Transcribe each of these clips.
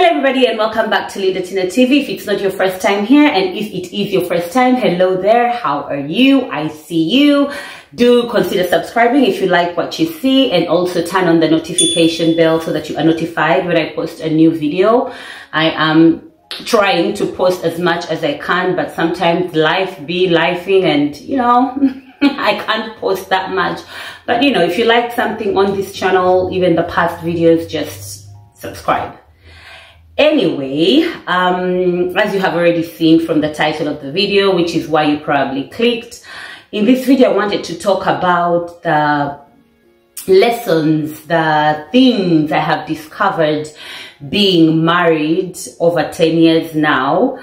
everybody, and welcome back to Leader Tina TV. If it's not your first time here, and if it is your first time, hello there, how are you? I see you. Do consider subscribing if you like what you see, and also turn on the notification bell so that you are notified when I post a new video. I am trying to post as much as I can, but sometimes life be lifing, and you know, I can't post that much. But you know, if you like something on this channel, even the past videos, just subscribe. Anyway, as you have already seen from the title of the video, which is why you probably clicked, in this video I wanted to talk about the lessons, the things I have discovered being married over 10 years now.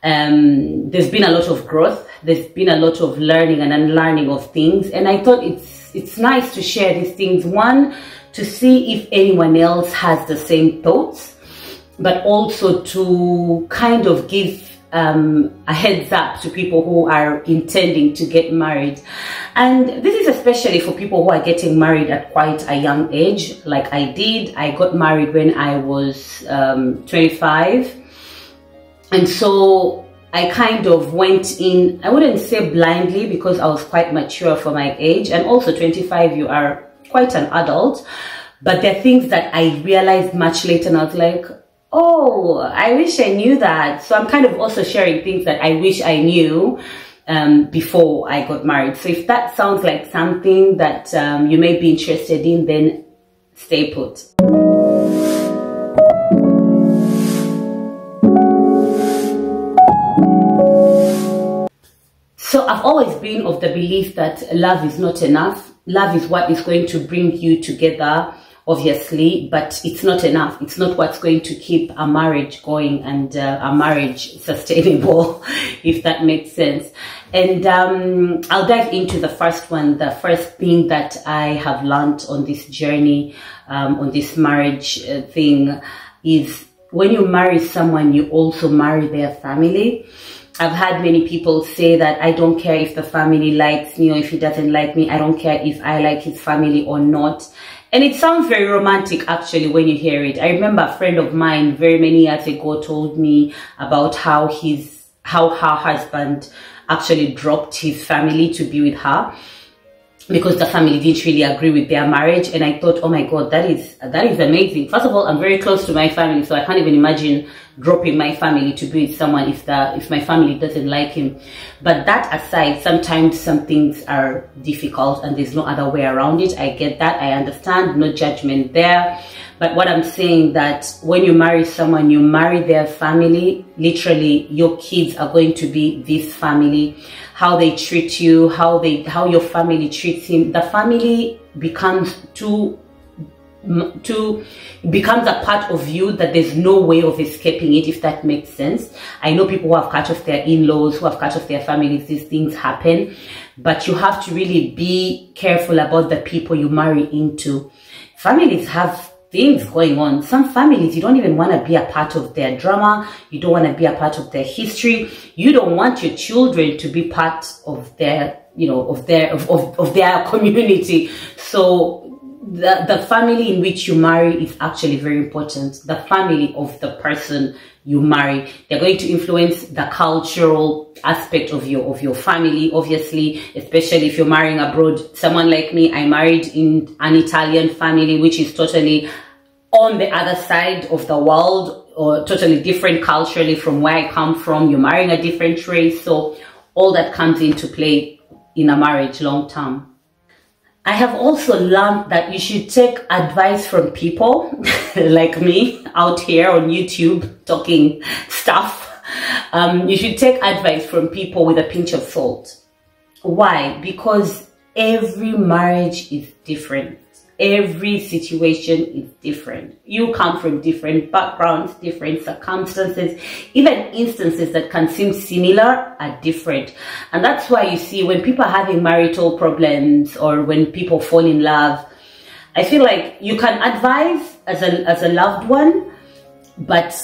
There's been a lot of growth, there's been a lot of learning and unlearning of things, and I thought it's nice to share these things. One, to see if anyone else has the same thoughts, but also to kind of give a heads up to people who are intending to get married. And this is especially for people who are getting married at quite a young age, like I did. I got married when I was 25. And so I kind of went in, I wouldn't say blindly, because I was quite mature for my age. And also 25, you are quite an adult. But there are things that I realized much later, and I was like, oh, I wish I knew that. So I'm kind of also sharing things that I wish I knew before I got married. So if that sounds like something that you may be interested in, then stay put. So I've always been of the belief that love is not enough. Love is what is going to bring you together, obviously, but it's not enough. It's not what's going to keep a marriage going and a marriage sustainable, if that makes sense. And I'll dive into the first one. The first thing that I have learned on this journey, on this marriage thing, is when you marry someone, you also marry their family. I've had many people say that I don't care if the family likes me or if he doesn't like me. I don't care if I like his family or not. And it sounds very romantic actually when you hear it. I remember a friend of mine very many years ago told me about how her husband actually dropped his family to be with her because the family didn't really agree with their marriage. And I thought, oh my God, that is amazing. First of all, I'm very close to my family, so I can't even imagine dropping my family to be with someone if my family doesn't like him. But that aside, sometimes some things are difficult and there's no other way around it. I get that, I understand, no judgment there. But what I'm saying, that when you marry someone, you marry their family. Literally, your kids are going to be this family. How they treat you, how your family treats him, the family becomes becomes a part of you that there's no way of escaping it, if that makes sense. I know people who have cut off their in-laws, who have cut off their families. These things happen, but you have to really be careful about the people you marry into. Families have things going on. Some families, you don't even want to be a part of their drama. You don't want to be a part of their history. You don't want your children to be part of their, you know, of their community. So the family in which you marry is actually very important. The family of the person you marry, they're going to influence the cultural aspect of your family, obviously, especially if you're marrying abroad. Someone like me, I married in an Italian family, which is totally on the other side of the world, or totally different culturally from where I come from. You're marrying a different race, so all that comes into play in a marriage long term. I have also learned that you should take advice from people like me out here on YouTube talking stuff. You should take advice from people with a pinch of salt. Why? Because every marriage is different. Every situation is different. You come from different backgrounds, different circumstances, even instances that can seem similar are different. And that's why you see when people are having marital problems or when people fall in love, I feel like you can advise as a loved one, but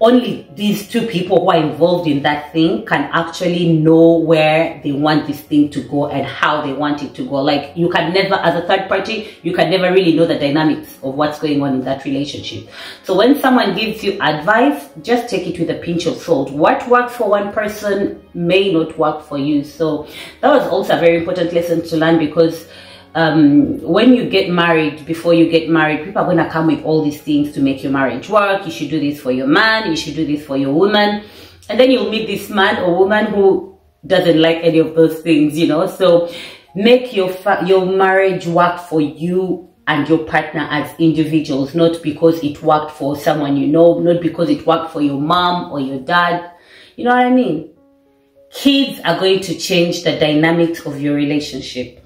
only these two people who are involved in that thing can actually know where they want this thing to go and how they want it to go. Like, you can never, as a third party, you can never really know the dynamics of what's going on in that relationship. So when someone gives you advice, just take it with a pinch of salt. What works for one person may not work for you. So that was also a very important lesson to learn, because when you get married, before you get married, people are going to come with all these things to make your marriage work. You should do this for your man, you should do this for your woman, and then you'll meet this man or woman who doesn't like any of those things, you know. So make your marriage work for you and your partner as individuals, not because it worked for someone you know, not because it worked for your mom or your dad. You know what I mean? Kids are going to change the dynamics of your relationship.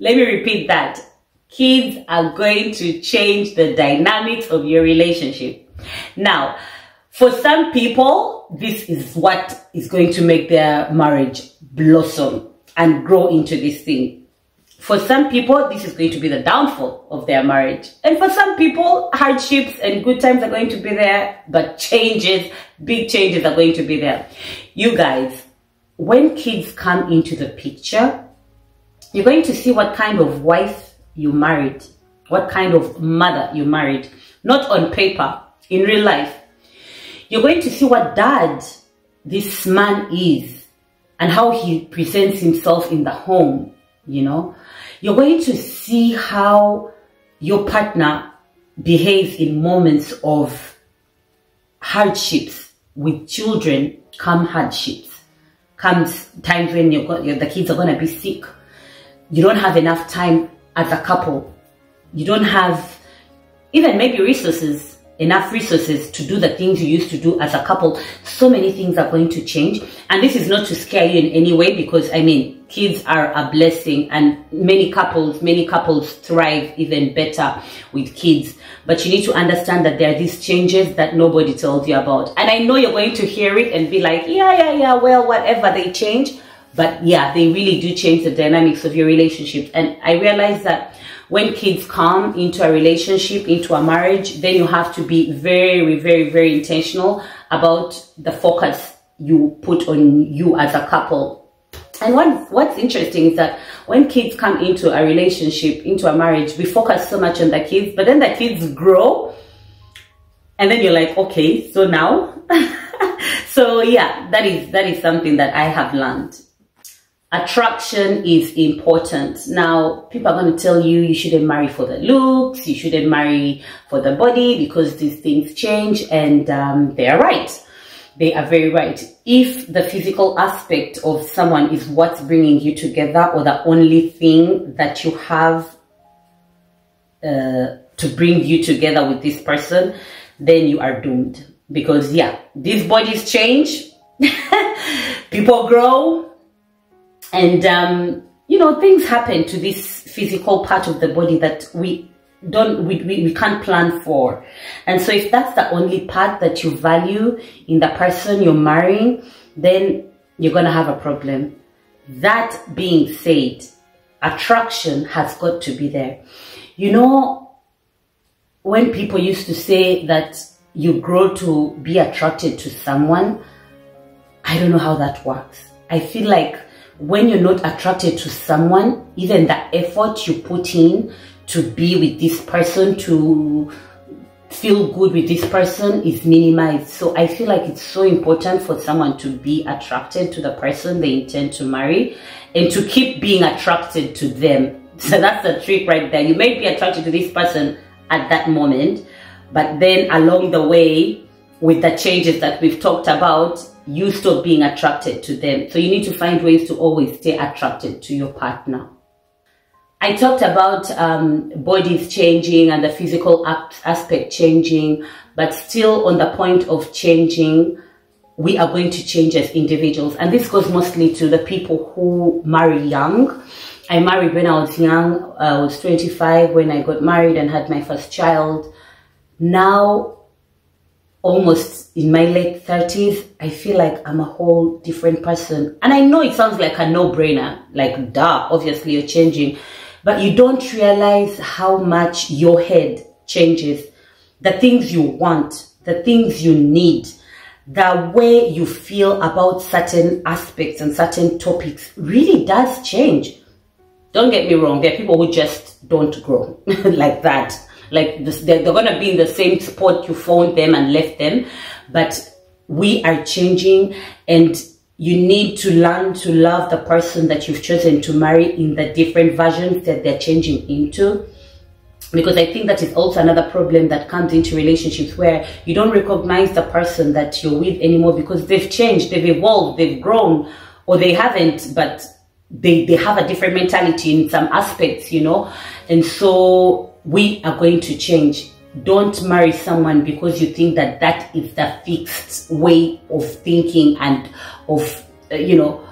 Let me repeat that. Kids are going to change the dynamics of your relationship. Now, for some people, this is what is going to make their marriage blossom and grow into this thing. For some people, this is going to be the downfall of their marriage. And for some people, hardships and good times are going to be there, but changes, big changes are going to be there. You guys, when kids come into the picture, you're going to see what kind of wife you married, what kind of mother you married, not on paper, in real life. You're going to see what dad this man is and how he presents himself in the home, you know. You're going to see how your partner behaves in moments of hardships. With children come hardships. Comes times when the kids are going to be sick. You don't have enough time as a couple. You don't have even maybe enough resources to do the things you used to do as a couple. So many things are going to change. And this is not to scare you in any way, because I mean, kids are a blessing, and many couples thrive even better with kids. But you need to understand that there are these changes that nobody tells you about. And I know you're going to hear it and be like, yeah, well, whatever, they change. But yeah, they really do change the dynamics of your relationship. And I realize that when kids come into a relationship, into a marriage, then you have to be very, very, very intentional about the focus you put on you as a couple. And what's interesting is that when kids come into a relationship, into a marriage, we focus so much on the kids, but then the kids grow, and then you're like, okay, so now? So yeah, that is something that I have learned. Attraction is important. Now, people are going to tell you you shouldn't marry for the looks, you shouldn't marry for the body, because these things change, and they are right. They are very right. If the physical aspect of someone is what's bringing you together, or the only thing that you have to bring you together with this person, then you are doomed. Because yeah, these bodies change, people grow, and you know, things happen to this physical part of the body that we can't plan for. And so if that's the only part that you value in the person you're marrying, then you're gonna have a problem. That being said, attraction has got to be there. You know, when people used to say that you grow to be attracted to someone, I don't know how that works. I feel like when you're not attracted to someone, even the effort you put in to be with this person, to feel good with this person, is minimized. So I feel like it's so important for someone to be attracted to the person they intend to marry, and to keep being attracted to them. So that's the trick right there. You may be attracted to this person at that moment, but then along the way, with the changes that we've talked about, you stop being attracted to them. So you need to find ways to always stay attracted to your partner. I talked about bodies changing and the physical aspect changing, but still on the point of changing, we are going to change as individuals. And this goes mostly to the people who marry young. I married when I was young. I was 25 when I got married and had my first child. Now, almost in my late 30s, I feel like I'm a whole different person. And I know it sounds like a no-brainer, like duh, obviously you're changing, but you don't realize how much your head changes the things you want, the things you need, the way you feel about certain aspects and certain topics really does change. Don't get me wrong, there are people who just don't grow like that. Like this, they're going to be in the same spot you found them and left them. But we are changing, and you need to learn to love the person that you've chosen to marry in the different versions that they're changing into. Because I think that is also another problem that comes into relationships, where you don't recognize the person that you're with anymore because they've changed, they've evolved, they've grown, or they haven't, but they have a different mentality in some aspects, you know. And so we are going to change. Don't marry someone because you think that that is the fixed way of thinking and of, you know,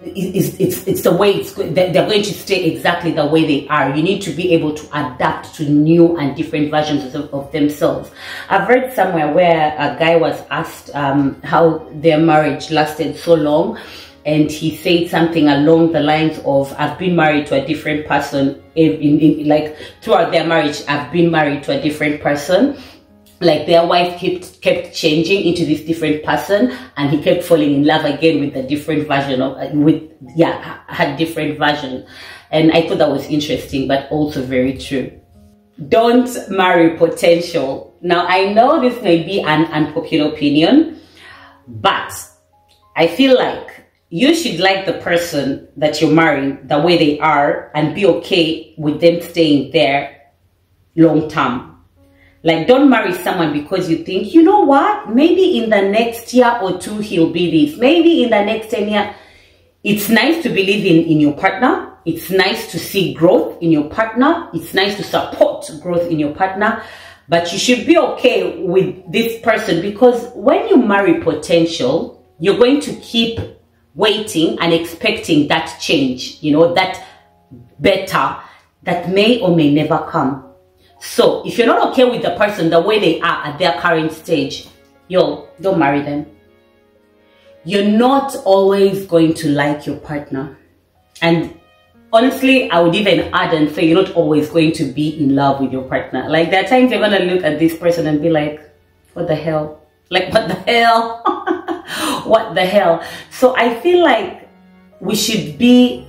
it's the way they're going to stay exactly the way they are. You need to be able to adapt to new and different versions of themselves. I've read somewhere where a guy was asked how their marriage lasted so long, and he said something along the lines of, I've been married to a different person like throughout their marriage. I've been married to a different person. Like their wife kept changing into this different person, and he kept falling in love again with a different version of, had different version. And I thought that was interesting, but also very true. Don't marry potential. Now, I know this may be an unpopular opinion, but I feel like you should like the person that you're marrying the way they are and be okay with them staying there long term. Like, don't marry someone because you think, you know what, maybe in the next year or two he'll be this. Maybe in the next 10 years. It's nice to believe in your partner. It's nice to see growth in your partner. It's nice to support growth in your partner. But you should be okay with this person, because when you marry potential, you're going to keep waiting and expecting that change, you know, that better that may or may never come. So if you're not okay with the person the way they are at their current stage, don't marry them. You're not always going to like your partner. And honestly, I would even add and say you're not always going to be in love with your partner. Like, there are times you're going to look at this person and be like, what the hell? Like, what the hell? What the hell? So I feel like we should be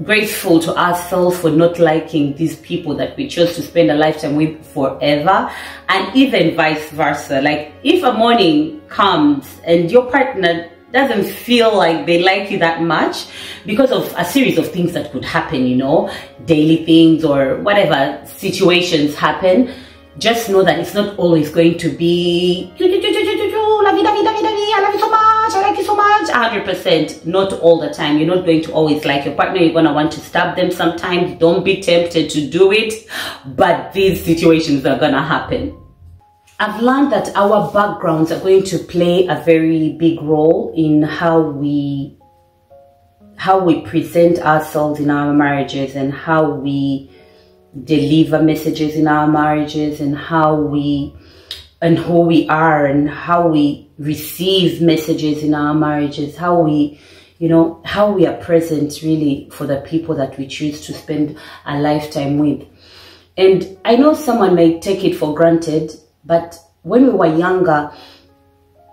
grateful to ourselves for not liking these people that we chose to spend a lifetime with forever, and even vice versa. Like, if a morning comes and your partner doesn't feel like they like you that much because of a series of things that could happen, you know, daily things or whatever situations happen, just know that it's not always going to be I love you so much, I like you so much, 100%. Not all the time. You're not going to always like your partner. You're going to want to stab them sometimes. Don't be tempted to do it, but these situations are going to happen. I've learned that our backgrounds are going to play a very big role in how we present ourselves in our marriages, and how we deliver messages in our marriages, and who we are, and how we receive messages in our marriages, how we are present really for the people that we choose to spend a lifetime with. And I know someone may take it for granted, but when we were younger,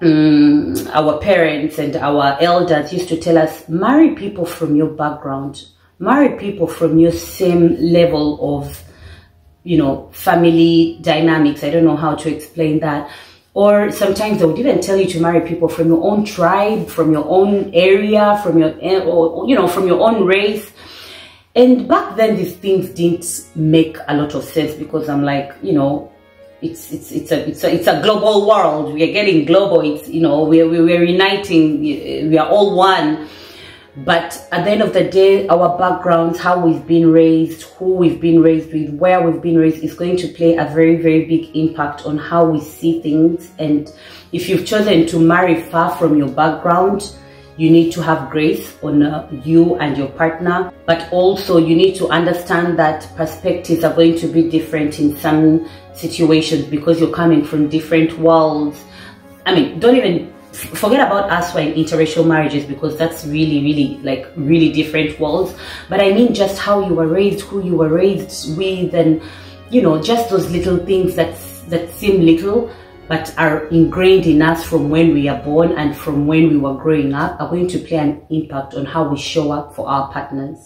our parents and our elders used to tell us, marry people from your background, marry people from your same level of, you know, family dynamics. I don't know how to explain that. Or sometimes they would even tell you to marry people from your own tribe, from your own area, from your, or, you know, from your own race. And back then, these things didn't make a lot of sense, because I'm like, you know, it's a global world. We are getting global. It's, you know, we're uniting. We are all one. But at the end of the day, our backgrounds, how we've been raised, who we've been raised with, where we've been raised, is going to play a very, very big impact on how we see things. And if you've chosen to marry far from your background, you need to have grace on you and your partner. But also you need to understand that perspectives are going to be different in some situations, because you're coming from different worlds. I mean, don't even forget about us who are in interracial marriages, because that's really different worlds. But I mean, just how you were raised, who you were raised with, and, you know, just those little things that that seem little but are ingrained in us from when we are born and from when we were growing up are going to play an impact on how we show up for our partners.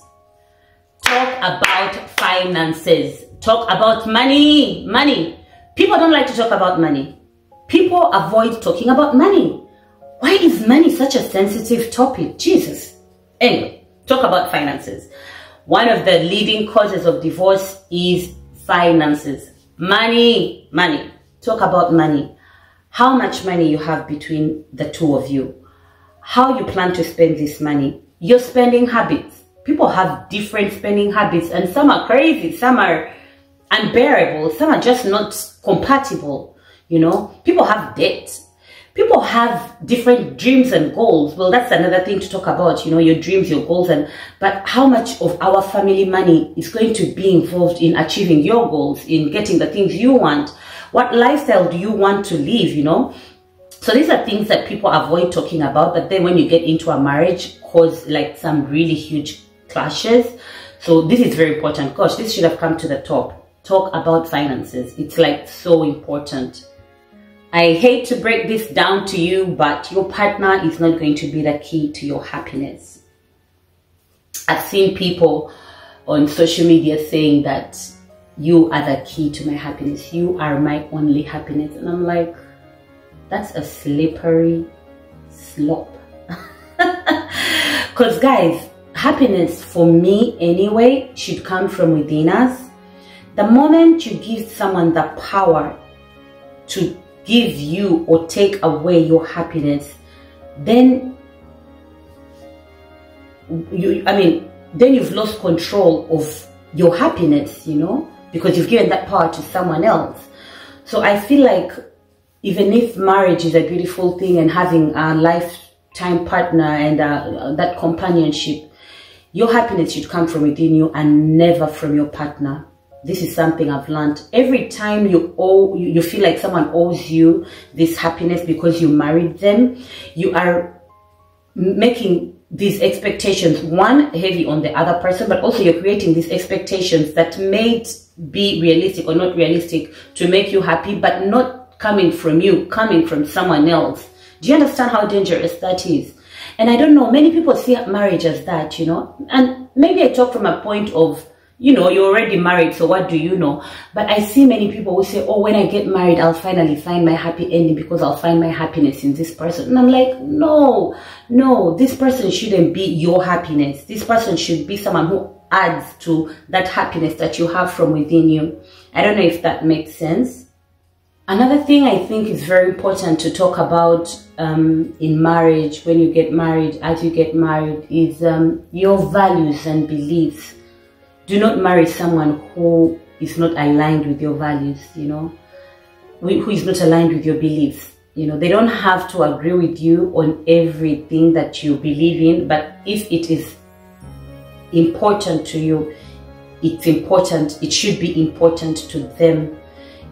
Talk about finances. Talk about money. Money. People don't like to talk about money. People avoid talking about money. Why is money such a sensitive topic? Jesus. Anyway, talk about finances. One of the leading causes of divorce is finances. Money. Money. Talk about money. How much money you have between the two of you. How you plan to spend this money. Your spending habits. People have different spending habits, and some are crazy, some are unbearable, some are just not compatible. You know, people have debt. People have different dreams and goals. Well, that's another thing to talk about, you know, your dreams, your goals, but how much of our family money is going to be involved in achieving your goals, in getting the things you want? What lifestyle do you want to live, you know? So these are things that people avoid talking about, but then when you get into a marriage, cause like some really huge clashes. So this is very important. Gosh, this should have come to the top. Talk about finances. It's like so important. I hate to break this down to you, but your partner is not going to be the key to your happiness. I've seen people on social media saying that you are the key to my happiness. You are my only happiness. And I'm like, that's a slippery slope. Because guys, happiness for me anyway should come from within us. The moment you give someone the power to give you or take away your happiness, then you've lost control of your happiness, you know, because you've given that power to someone else. So I feel like even if marriage is a beautiful thing and having a lifetime partner and that companionship, your happiness should come from within you and never from your partner. This is something I've learned. Every time you feel like someone owes you this happiness because you married them, you are making these expectations, one, heavy on the other person, but also you're creating these expectations that may be realistic or not realistic to make you happy, but not coming from you, coming from someone else. Do you understand how dangerous that is? And I don't know, many people see marriage as that, you know, and maybe I talk from a point of, you know, you're already married, so what do you know? But I see many people who say, oh, when I get married, I'll finally find my happy ending because I'll find my happiness in this person. And I'm like, no, this person shouldn't be your happiness. This person should be someone who adds to that happiness that you have from within you. I don't know if that makes sense. Another thing I think is very important to talk about in marriage, when you get married, as you get married, is your values and beliefs. Do not marry someone who is not aligned with your values, you know, who is not aligned with your beliefs. You know, they don't have to agree with you on everything that you believe in, but if it is important to you, it's important. It should be important to them.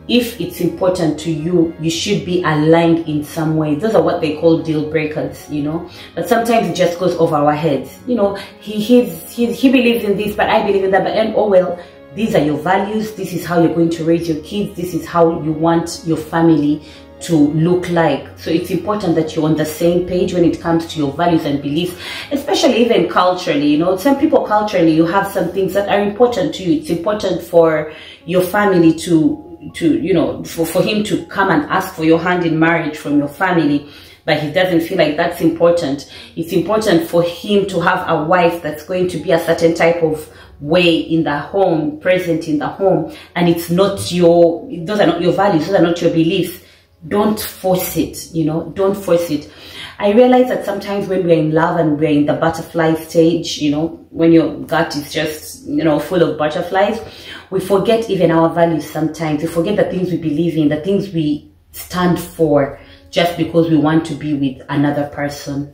If it's important to you, you should be aligned in some way. Those are what they call deal breakers, you know. But sometimes it just goes over our heads. You know, he believes in this, but I believe in that. But then, oh well, these are your values. This is how you're going to raise your kids. This is how you want your family to look like. So it's important that you're on the same page when it comes to your values and beliefs, especially even culturally. You know, some people culturally, you have some things that are important to you. It's important for your family to you know, for him to come and ask for your hand in marriage from your family, but he doesn't feel like that's important. It's important for him to have a wife that's going to be a certain type of way in the home, present in the home, and it's not those are not your values, those are not your beliefs. Don't force it, you know, don't force it. I realize that sometimes when we're in love and we're in the butterfly stage, you know, when your gut is just, you know, full of butterflies, we forget even our values sometimes. We forget the things we believe in, the things we stand for, just because we want to be with another person.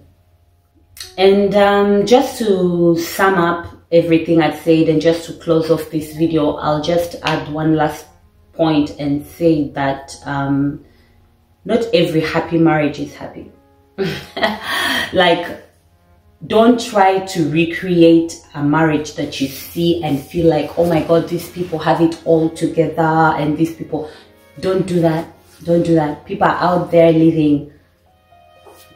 And just to sum up everything I've said and just to close off this video, I'll just add one last point and say that not every happy marriage is happy. Like, don't try to recreate a marriage that you see and feel like, oh my God, these people have it all together and these people. Don't do that. Don't do that. People are out there living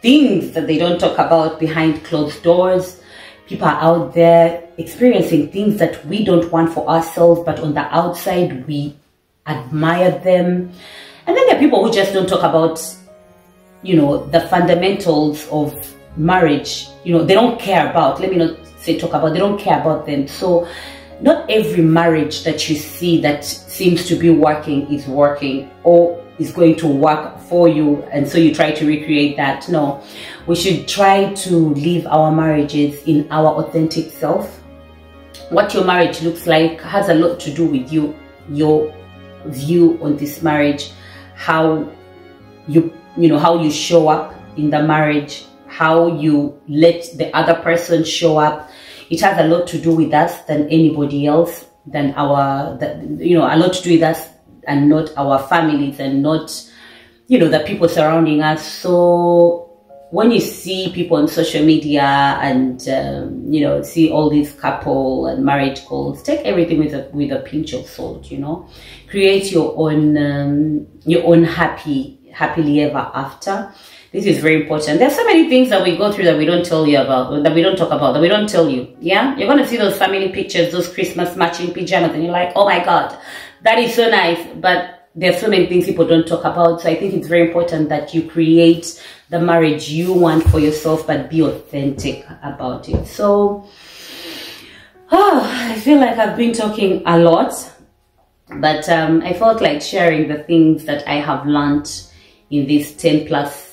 things that they don't talk about behind closed doors. People are out there experiencing things that we don't want for ourselves, but on the outside, we admire them. And then there are people who just don't talk about, you know, the fundamentals of marriage. You know, they don't care about, let me not say talk about, they don't care about them. So not every marriage that you see that seems to be working is working or is going to work for you, and so you try to recreate that. No, we should try to live our marriages in our authentic self. What your marriage looks like has a lot to do with you, your view on this marriage, how you know, how you show up in the marriage, how you let the other person show up. It has a lot to do with us than anybody else, than you know, a lot to do with us and not our families and not, you know, the people surrounding us. So when you see people on social media and, you know, see all these couple and marriage goals, take everything with a pinch of salt, you know. Create your own happily ever after. This is very important. There's so many things that we go through that we don't tell you about, that we don't talk about, that we don't tell you. Yeah, you're gonna see those family pictures, those Christmas matching pajamas, and you're like, oh my God, that is so nice. But there's so many things people don't talk about. So I think it's very important that you create the marriage you want for yourself, but be authentic about it. So, I feel like I've been talking a lot, but I felt like sharing the things that I have learned in these 10 plus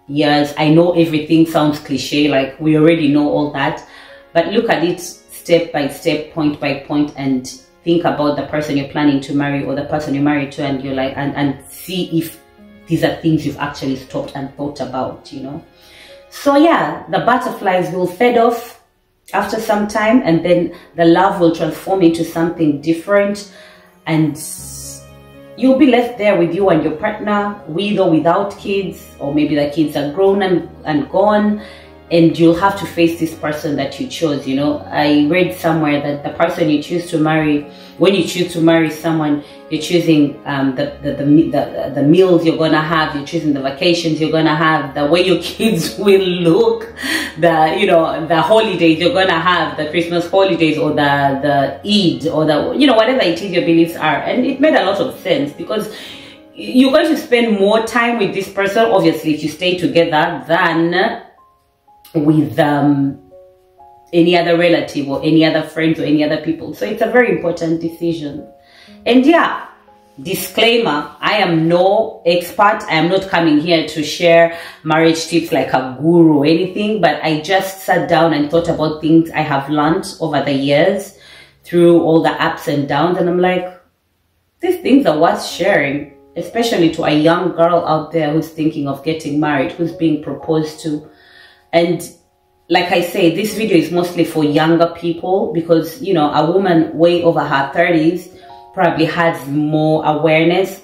years. I know everything sounds cliche, like we already know all that, but look at it step by step, point by point, and think about the person you're planning to marry or the person you're married to, and you're like, and see if these are things you've actually stopped and thought about, you know. So yeah, the butterflies will fade off after some time, and then the love will transform into something different, and you'll be left there with you and your partner, with or without kids, or maybe the kids are grown and gone, and you'll have to face this person that you chose, you know. I read somewhere that the person you choose to marry, when you choose to marry someone, you're choosing the meals you're gonna have, you're choosing the vacations you're gonna have, the way your kids will look, the holidays you're gonna have, the Christmas holidays, or the Eid, or whatever it is your beliefs are. And it made a lot of sense, because you're going to spend more time with this person, obviously, if you stay together, than with any other relative or any other friends or any other people. So it's a very important decision. And yeah, disclaimer, I am no expert. I am not coming here to share marriage tips like a guru or anything, but I just sat down and thought about things I have learned over the years through all the ups and downs, and I'm like, these things are worth sharing, especially to a young girl out there who's thinking of getting married, who's being proposed to. And like I say, this video is mostly for younger people, because, you know, a woman way over her 30s probably has more awareness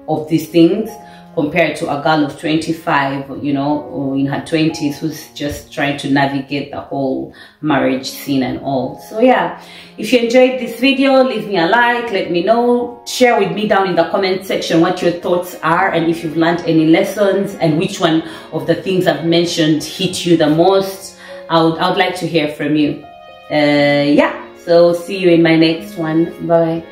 of these things compared to a girl of 25, you know, or in her 20s, who's just trying to navigate the whole marriage scene and all. So yeah, if you enjoyed this video, leave me a like, let me know, share with me down in the comment section what your thoughts are, and if you've learned any lessons, and which one of the things I've mentioned hit you the most. I would like to hear from you. Yeah, so see you in my next one. Bye.